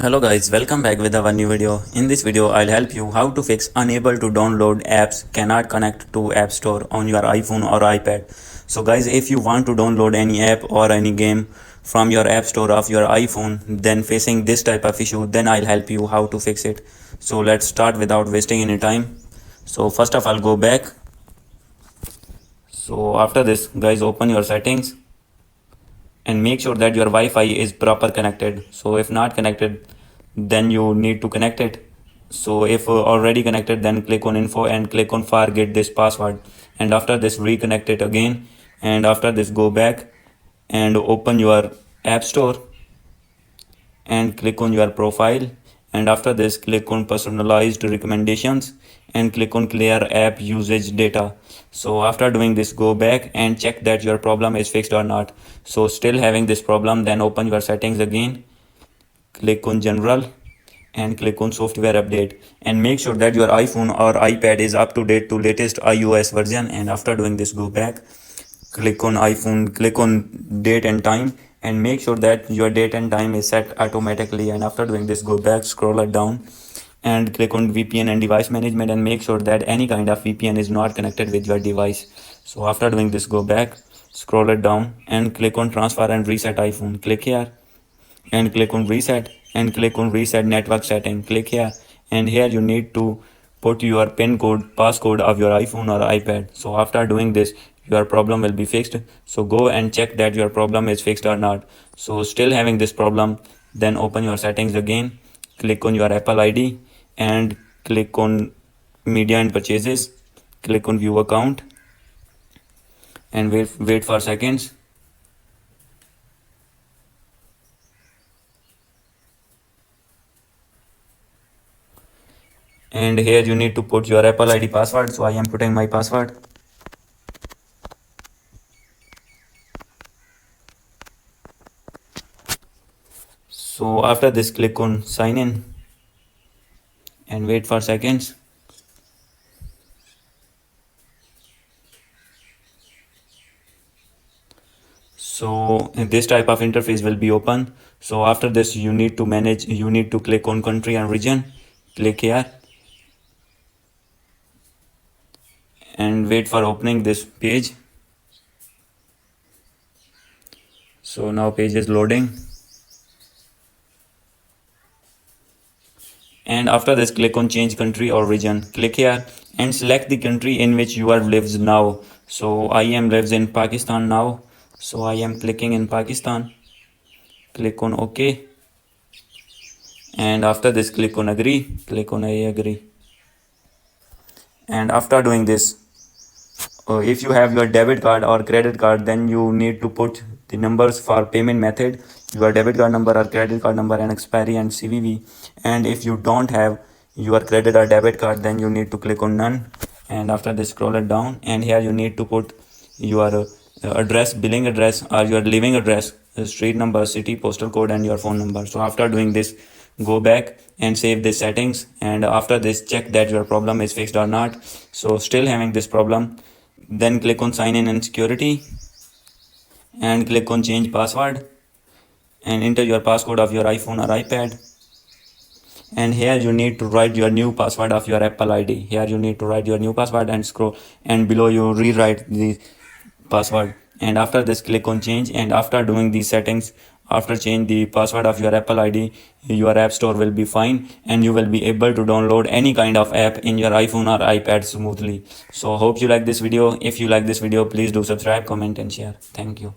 Hello guys, welcome back with our new video. In this video, I'll help you how to fix unable to download apps, cannot connect to App Store on your iPhone or iPad. So guys, if you want to download any app or any game from your App Store of your iPhone, then facing this type of issue, then I'll help you how to fix it. So let's start without wasting any time. So first of all, go back. So after this, guys, open your settings and make sure that your Wi-Fi is proper connected. So if not connected, then you need to connect it. So if already connected, then click on info and click on forget this password, and after this reconnect it again, and after this go back and open your App Store and click on your profile, and after this click on personalized recommendations and click on clear app usage data. So after doing this, go back and check that your problem is fixed or not. So still having this problem, then open your settings again, click on general and click on software update, and make sure that your iPhone or iPad is up to date to latest iOS version. And after doing this, go back, click on iPhone, click on date and time, and make sure that your date and time is set automatically. And after doing this, go back, scroll it down and click on VPN and device management, and make sure that any kind of VPN is not connected with your device. So after doing this, go back, scroll it down and click on transfer and reset iPhone. Click here and click on reset and click on reset network setting. Click here, and here you need to put your pin code, passcode of your iPhone or iPad. So after doing this, your problem will be fixed. So go and check that your problem is fixed or not. So still having this problem, then open your settings again, click on your Apple ID and click on media and purchases, click on view account and wait for seconds. And here you need to put your Apple ID password. So I am putting my password. So after this, click on sign in and wait for seconds. So this type of interface will be open. So after this, you need to click on country and region, click here and wait for opening this page. So now page is loading, and after this click on change country or region. Click here and select the country in which you are lives now. So I am lives in Pakistan now, so I am clicking in Pakistan. Click on OK, and after this click on agree, click on I agree. And after doing this, if you have your debit card or credit card, then you need to put the numbers for payment method, your debit card number or credit card number and expiry and CVV. And if you don't have your credit or debit card, then you need to click on none, and after this scroll it down, and here you need to put your address, billing address or your living address, street number, city, postal code and your phone number. So after doing this, go back and save the settings, and after this check that your problem is fixed or not. So still having this problem, then click on sign in and security and click on change password and enter your passcode of your iPhone or iPad, and here you need to write your new password of your Apple ID. Here you need to write your new password and scroll, and below you rewrite the password, and after this click on change. And after doing these settings, after change the password of your Apple ID, your App Store will be fine and you will be able to download any kind of app in your iPhone or iPad smoothly. So hope you like this video. If you like this video, please do subscribe, comment and share. Thank you.